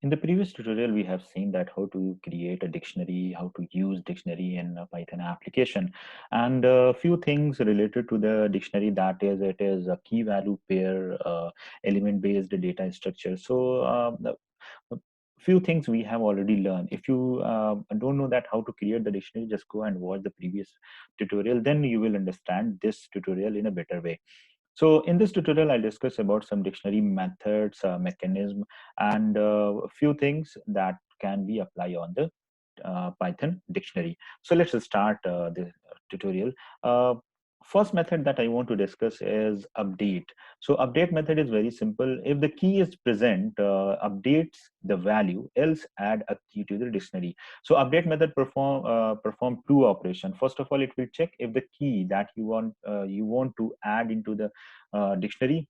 In the previous tutorial, we have seen that how to create a dictionary, how to use dictionary in a Python application, and a few things related to the dictionary. That is, it is a key value pair, element-based data structure. So, a few things we have already learned. If you don't know that how to create the dictionary, just go and watch the previous tutorial. Then you will understand this tutorial in a better way. So in this tutorial, I'll discuss about some dictionary methods, mechanism, and a few things that can be applied on the Python dictionary. So let's start the tutorial. Uh, First method that I want to discuss is update. So update method is very simple. If the key is present, updates the value, else add a key to the dictionary. So update method perform two operations. First of all, it will check if the key that you want to add into the dictionary,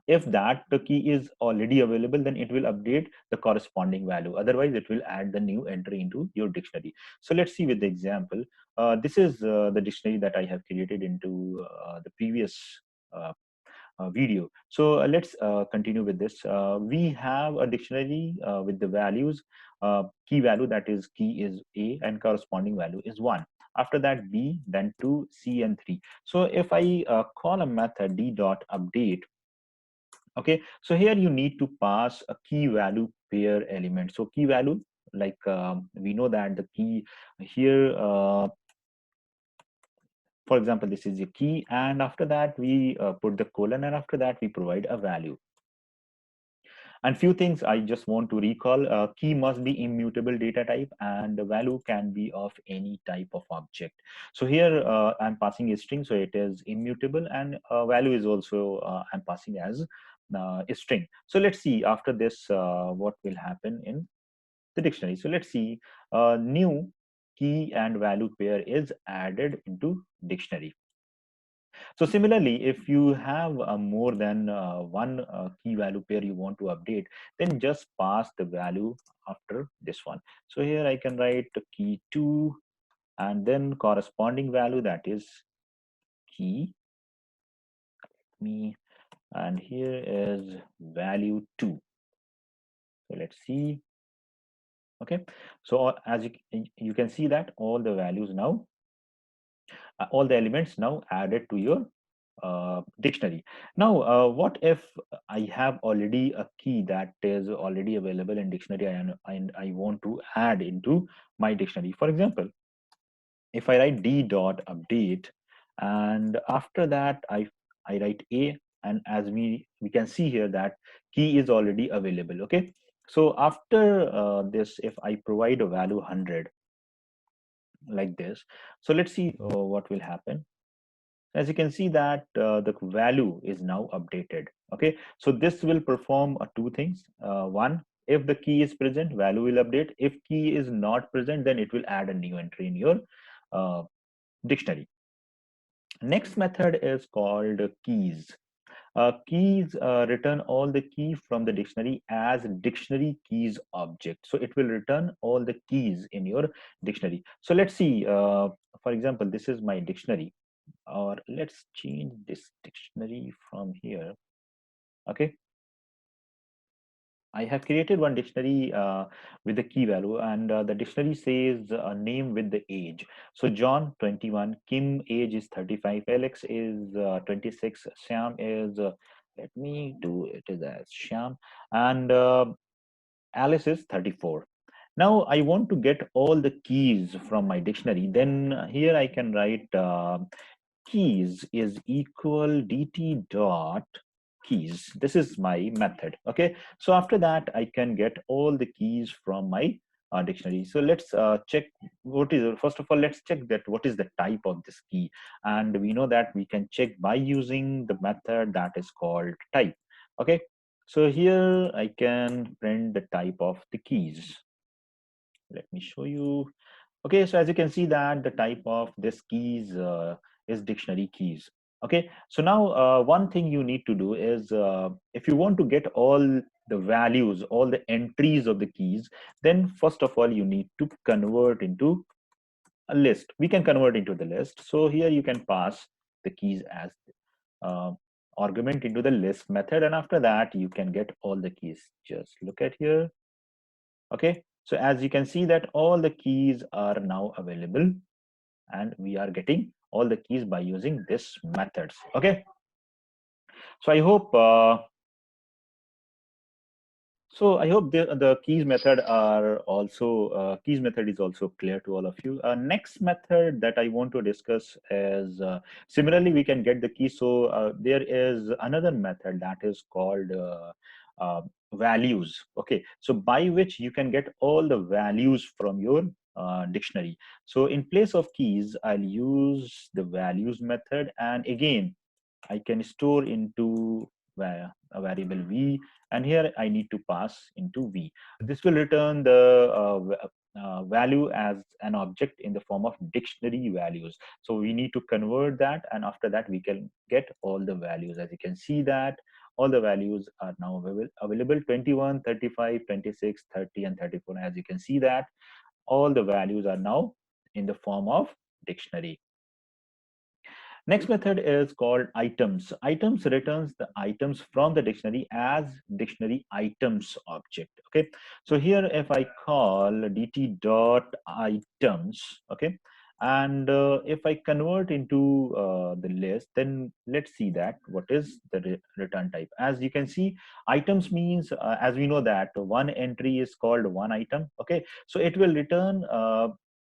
if that the key is already available, then it will update the corresponding value. Otherwise, it will add the new entry into your dictionary. So let's see with the example. This is the dictionary that I have created into the previous uh, video. So let's continue with this. We have a dictionary with the values. Key value, that is key is A and corresponding value is 1. After that B, then 2, C, and 3. So if I call a method d dot update, okay, so here you need to pass a key value pair element. So key value, like we know that the key here, for example, this is a key, and after that we put the colon, and after that we provide a value. And few things I just want to recall: key must be immutable data type, and the value can be of any type of object. So here I'm passing a string, so it is immutable, and value is also I'm passing as a string. So let's see after this what will happen in the dictionary. So let's see, new key and value pair is added into dictionary. So similarly, if you have more than one key value pair you want to update, then just pass the value after this one. So here I can write key 2 and then corresponding value, that is key me, and here is value 2. So let's see. Okay, so as you can see that all the values now, all the elements now added to your dictionary. Now, what if I have already a key that is already available in dictionary, and I want to add into my dictionary? For example, if I write d dot update, and after that I write a, and as we can see here that key is already available. Okay, so after this, if I provide a value 100 like this, so let's see what will happen. As you can see that the value is now updated. Okay, so this will perform two things. One, if the key is present, value will update. If key is not present, then it will add a new entry in your uh, dictionary. Next method is called keys. Keys return all the key from the dictionary as dictionary keys object. So it will return all the keys in your dictionary. So let's see, for example, this is my dictionary, or let's change this dictionary from here. Okay, I have created one dictionary with the key value, and the dictionary says name with the age. So John 21, Kim age is 35, Alex is 26, Sham is let me do it as Sham, and Alice is 34. Now I want to get all the keys from my dictionary. Then here I can write keys is equal dt dot keys. This is my method. Okay, so after that I can get all the keys from my dictionary. So let's check what is, first of all, let's check that what is the type of this key, and we know that we can check by using the method that is called type. Okay, so here I can print the type of the keys. Let me show you. Okay, so as you can see that the type of this keys is dictionary keys. Okay, so now one thing you need to do is if you want to get all the values, all the entries of the keys, then first of all you need to convert into a list. We can convert into the list. So here you can pass the keys as uh, argument into the list method, and after that you can get all the keys. Just look at here. Okay, so as you can see that all the keys are now available, and we are getting all the keys by using this methods. Okay, so I hope the keys method are also keys method is also clear to all of you. Next method that I want to discuss is similarly we can get the key. So there is another method that is called uh, values. Okay, so by which you can get all the values from your dictionary. So in place of keys, I'll use the values method, and again I can store into a variable v, and here I need to pass into v. This will return the value as an object in the form of dictionary values. So we need to convert that, and after that we can get all the values. As you can see that all the values are now available: 21, 35, 26, 30, and 34. As you can see that all the values are now in the form of dictionary. Next method is called items. Items returns the items from the dictionary as dictionary items object. Okay, so here if I call dt dot items, okay, and if I convert into the list, then let's see that what is the return type. As you can see, items means as we know that one entry is called one item. Okay, so it will return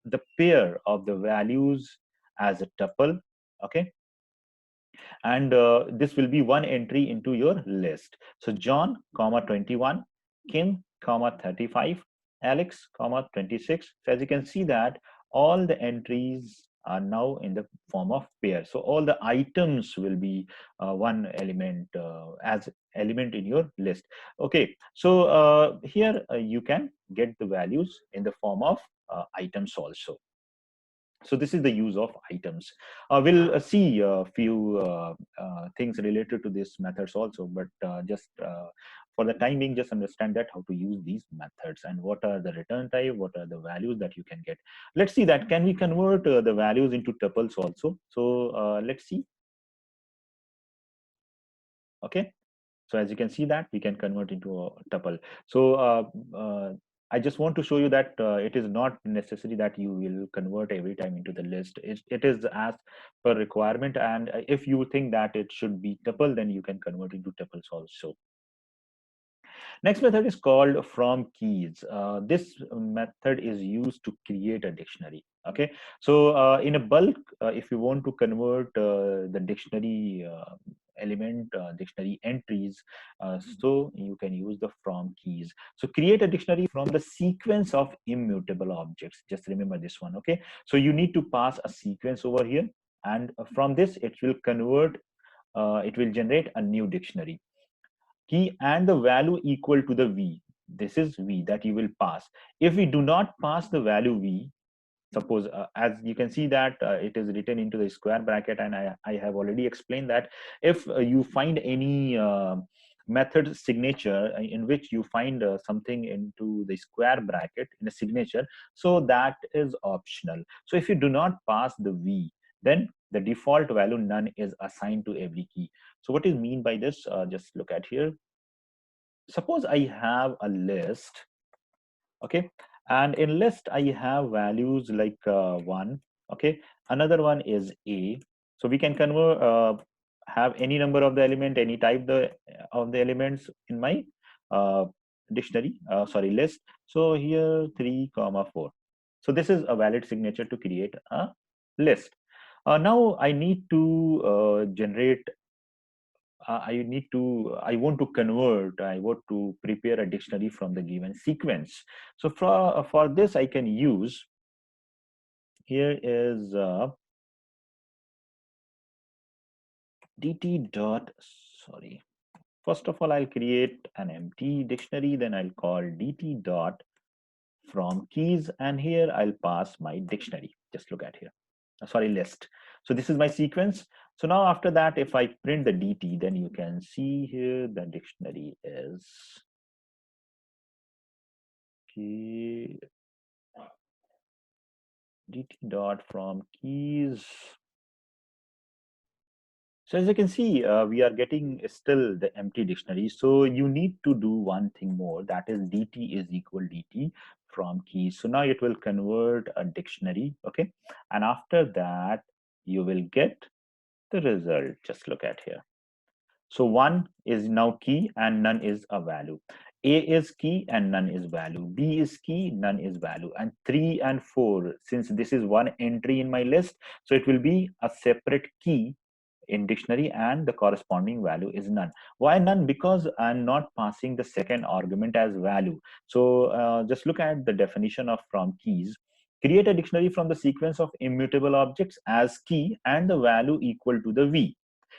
the pair of the values as a tuple. Okay, and this will be one entry into your list. So John comma 21, Kim comma 35, Alex comma 26. So as you can see that all the entries are now in the form of pair. So all the items will be one element as element in your list. Okay, so here you can get the values in the form of items also. So this is the use of items. We'll see a few things related to these methods also, but just for the time being, just understand that how to use these methods and what are the return type, what are the values that you can get. Let's see that can we convert the values into tuples also. So let's see. Okay, so as you can see that we can convert into a tuple. So I just want to show you that it is not necessary that you will convert every time into the list. It is as per requirement, and if you think that it should be tuple, then you can convert into tuples also. Next method is called from keys. This method is used to create a dictionary. Okay, so in a bulk, if you want to convert the dictionary dictionary entries, so you can use the from keys. So create a dictionary from the sequence of immutable objects. Just remember this one. Okay, so you need to pass a sequence over here, and from this it will convert. It will generate a new dictionary key and the value equal to the v. This is v that you will pass. If we do not pass the value v, suppose as you can see that it is written into the square bracket, and I have already explained that if you find any method signature in which you find something into the square bracket in a signature, so that is optional. So if you do not pass the v, then the default value none is assigned to every key. So what is mean by this? Just look at here. Suppose I have a list, okay, and in list I have values like 1, okay, another one is a. So we can convert have any number of the element, any type of the elements in my uh, dictionary, sorry, list. So here 3 comma 4. So this is a valid signature to create a list. Now I need to generate I want to convert, I want to prepare a dictionary from the given sequence. So for this, I can use, here is dt dot, sorry. First of all, I'll create an empty dictionary, then I'll call dt dot from keys, and here I'll pass my dictionary. Just look at here. Sorry, list. So this is my sequence. So now after that, if I print the dt, then you can see here the dictionary is okay, dt dot from keys. So as you can see, we are getting still the empty dictionary. So you need to do one thing more, that is dt is equal dt from keys. So now it will convert a dictionary, okay? And after that, you will get the result. Just look at here. So one is now key and none is a value. A is key and none is value. B is key, none is value. And 3 and 4, since this is one entry in my list, so it will be a separate key in dictionary and the corresponding value is none. Why none? Because I'm not passing the second argument as value. So just look at the definition of from keys. Create a dictionary from the sequence of immutable objects as key and the value equal to the v.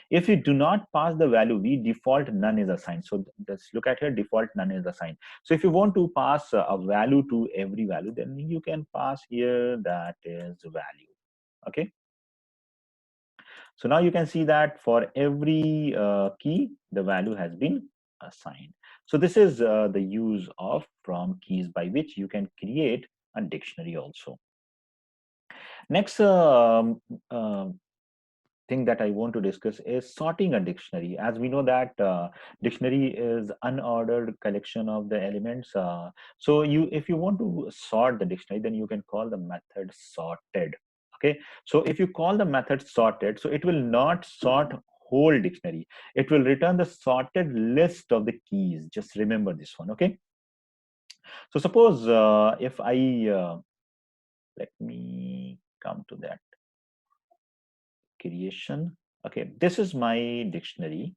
If you do not pass the value v, default none is assigned. So let's look at here, default none is assigned. So if you want to pass a value to every value, then you can pass here that is value. Okay. So now you can see that for every key, the value has been assigned. So this is the use of from keys by which you can create a dictionary also. Next thing that I want to discuss is sorting a dictionary. As we know that dictionary is unordered collection of the elements. So if you want to sort the dictionary, then you can call the method sorted. Okay. So if you call the method sorted, so it will not sort whole dictionary. It will return the sorted list of the keys. Just remember this one. Okay. So suppose if I let me come to that creation. Okay, this is my dictionary.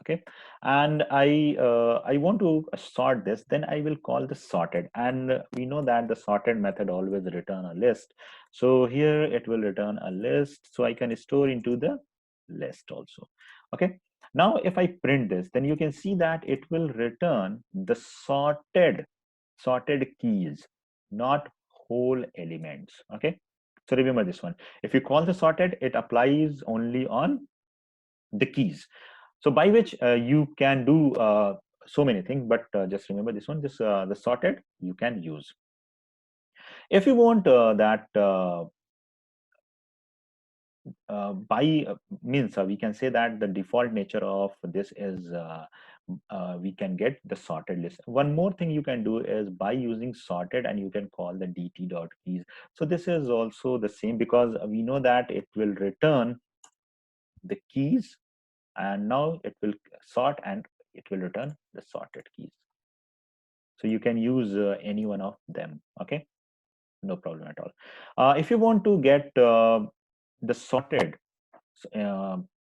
Okay, and I want to sort this, then I will call the sorted, and we know that the sorted method always return a list. So here it will return a list, so I can store into the list also. Okay, now if I print this, then you can see that it will return the sorted keys, not whole elements. Okay, so remember this one. If you call the sorted, it applies only on the keys. So by which you can do so many things, but just remember this one, just the sorted you can use. If you want that by means we can say that the default nature of this is we can get the sorted list. One more thing you can do is by using sorted, and you can call the dt dot keys. So this is also the same, because we know that it will return the keys, and now it will sort and it will return the sorted keys. So you can use any one of them. Okay, no problem at all. If you want to get the sorted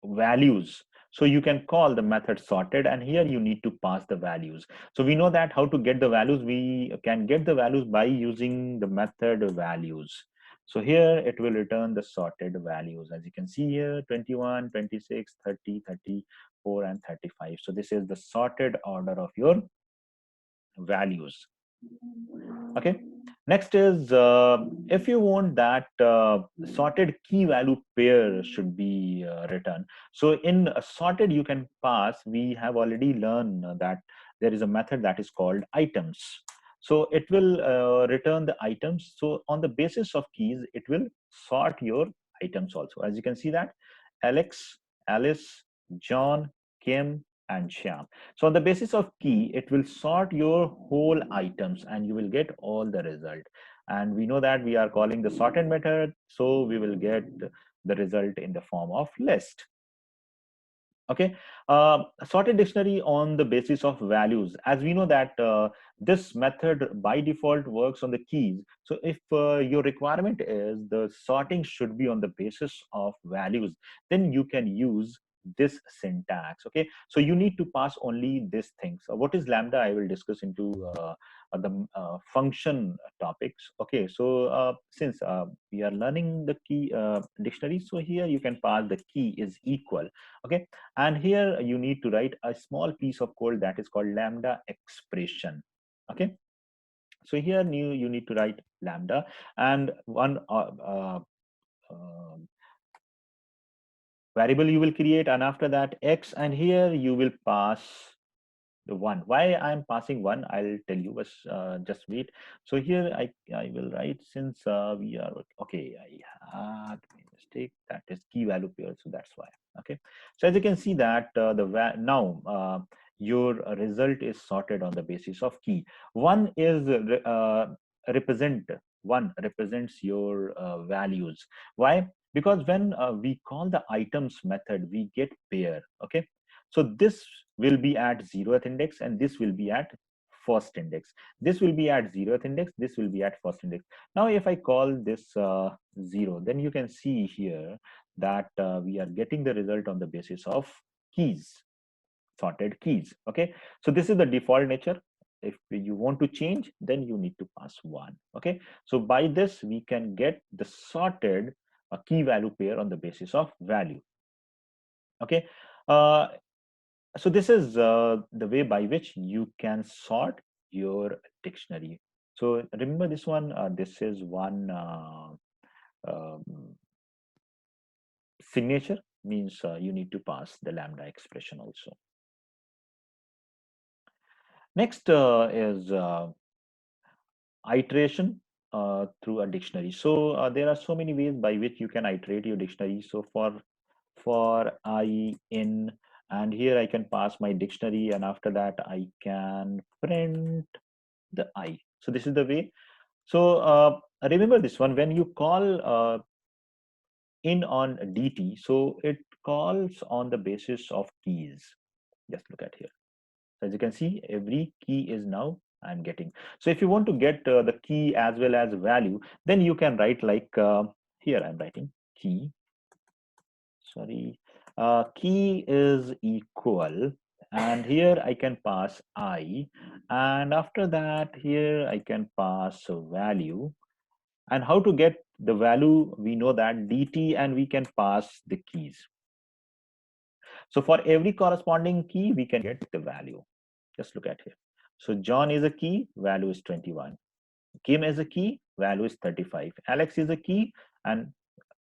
values, so you can call the method sorted, and here you need to pass the values. So we know that how to get the values. We can get the values by using the method values. So here it will return the sorted values, as you can see here, 21, 26, 30, 34, and 35. So this is the sorted order of your values. Okay, next is if you want that sorted key value pair should be returned. So in sorted you can pass, we have already learned that there is a method that is called items. So it will return the items. So on the basis of keys, it will sort your items also. As you can see that Alex, Alice, John, Kim, and Shyam. So on the basis of key, it will sort your whole items and you will get all the result. And we know that we are calling the sorted method, so we will get the result in the form of list. Okay, sorted dictionary on the basis of values. As we know that this method by default works on the keys. So if your requirement is the sorting should be on the basis of values, then you can use this syntax. Okay, so you need to pass only this thing. So what is lambda, I will discuss into the function topics. Okay, so since we are learning the key dictionary, so here you can pass the key is equal. Okay, and here you need to write a small piece of code that is called lambda expression. Okay, so here you need to write lambda and one variable you will create, and after that x, and here you will pass the one. Why I'm passing one, I'll tell you, but just wait. So here I will write, since we are okay, I had a mistake, that is key value pair, so that's why. Okay, so as you can see that now your result is sorted on the basis of key. One is represent one represents your values. Why? Because when we call the items method, we get pair. Okay, so this will be at 0th index and this will be at first index. This will be at 0th index, this will be at first index. Now if I call this 0, then you can see here that we are getting the result on the basis of keys, sorted keys. Okay, so this is the default nature. If you want to change, then you need to pass 1. Okay, so by this we can get the sorted key value pair on the basis of value. Okay, uh, so this is the way by which you can sort your dictionary. So remember this one, this is one um, signature, means you need to pass the lambda expression also. Next is iteration through a dictionary. So there are so many ways by which you can iterate your dictionary. So for I in, and here I can pass my dictionary, and after that I can print the I. So this is the way. So remember this one, when you call in on dt, so it calls on the basis of keys. Just look at here. As you can see, every key is now I'm getting. So if you want to get the key as well as value, then you can write like here I'm writing key, sorry, key is equal, and here I can pass I, and after that here I can pass value. And how to get the value? We know that dt, and we can pass the keys. So for every corresponding key, we can get the value. Just look at here. So John is a key, value is 21. Kim is a key, value is 35. Alex is a key, and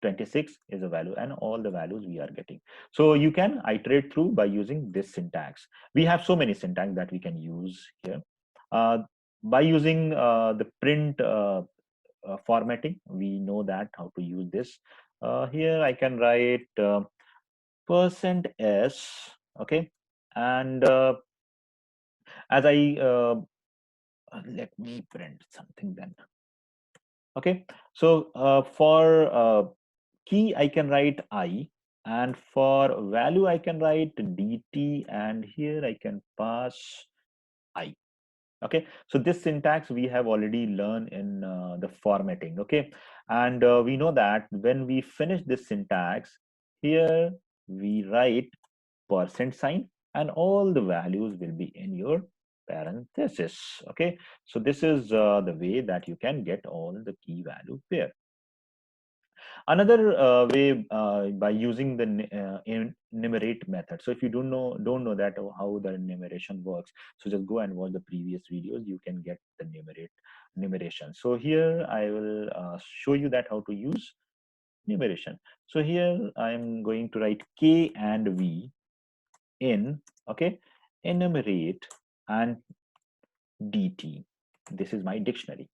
26 is a value, and all the values we are getting. So you can iterate through by using this syntax. We have so many syntax that we can use here. By using the print formatting, we know that how to use this. Here I can write %s, okay, and as I let me print something then. Okay, so for key I can write I, and for value I can write dt, and here I can pass I. Okay, so this syntax we have already learned in the formatting. Okay, and we know that when we finish this syntax, here we write %sign, and all the values will be in your parenthesis. Okay, so this is the way that you can get all the key value pair. Another way by using the enumerate method. So if you don't know that how the enumeration works, so just go and watch the previous videos. You can get the enumeration. So here I will show you that how to use enumeration. So here I'm going to write k and v in, okay, enumerate and dt. This is my dictionary,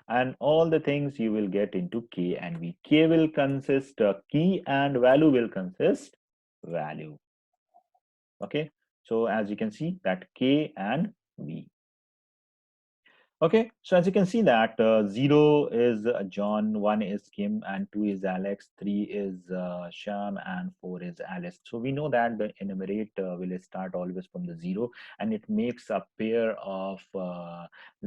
and all the things you will get into k and v. K will consist key, and value will consist value. Okay, so as you can see that k and v. Okay, so as you can see that 0 is John, 1 is Kim, and 2 is Alex, 3 is Sham, and 4 is Alice. So we know that the enumerate will start always from the 0, and it makes a pair of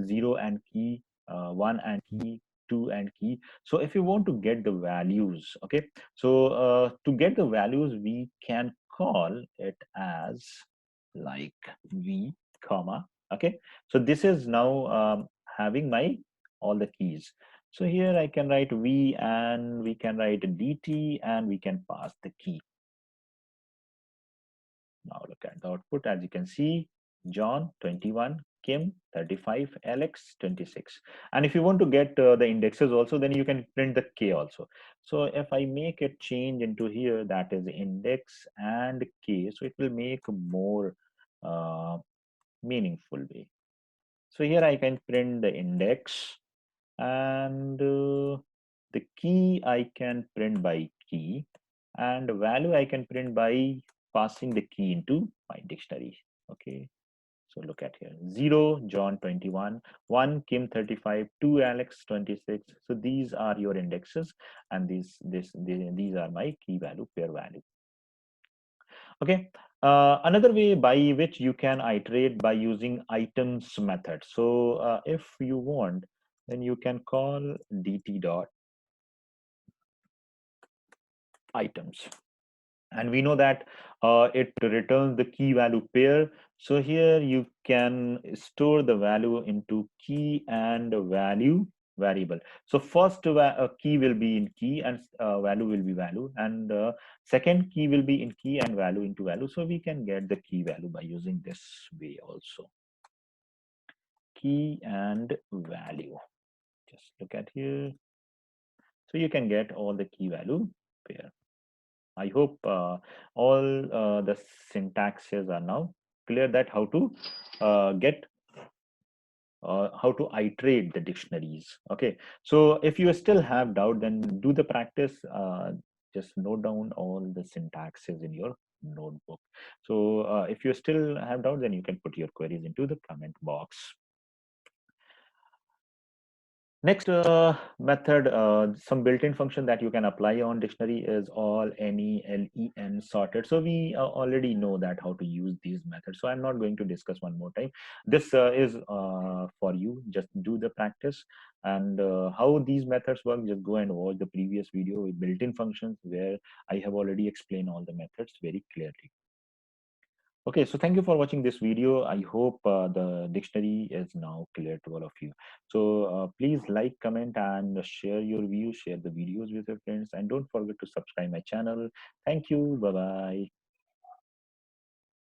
0 and key, 1 and key, 2 and key. So if you want to get the values, okay, so to get the values, we can call it as like v comma, okay. So this is now having my all the keys. So here I can write v, and we can write dt, and we can pass the key. Now look at the output. As you can see, John 21, Kim 35, Alex 26. And if you want to get the indexes also, then you can print the k also. So if I make a change into here, that is index and k, so it will make more meaningful way. So here I can print the index, and the key I can print by key, and value I can print by passing the key into my dictionary. Okay, so look at here: 0 John 21, 1 Kim 35, 2 Alex 26. So these are your indexes, and these are my key value pair value. Okay. Another way by which you can iterate by using items method. So if you want, then you can call dt dot items, and we know that it returns the key value pair. So here you can store the value into key and value variable. So first key will be in key, and value will be value, and second key will be in key and value into value. So we can get the key value by using this way also: key and value. Just look at here. So you can get all the key value pair. I hope all the syntaxes are now clear, that how to get how to iterate the dictionaries. Okay, so if you still have doubt, then do the practice. Just note down all the syntaxes in your notebook. So if you still have doubt, then you can put your queries into the comment box. Next method, some built-in function that you can apply on dictionary is all, any, len, sorted. So we already know that how to use these methods. So I'm not going to discuss one more time. This is for you. Just do the practice, and how these methods work. Just go and watch the previous video with built-in functions, where I have already explained all the methods very clearly. Okay, so thank you for watching this video. I hope the dictionary is now clear to all of you. So please like, comment, and share your views, share the videos with your friends, and don't forget to subscribe my channel. Thank you. Bye-bye.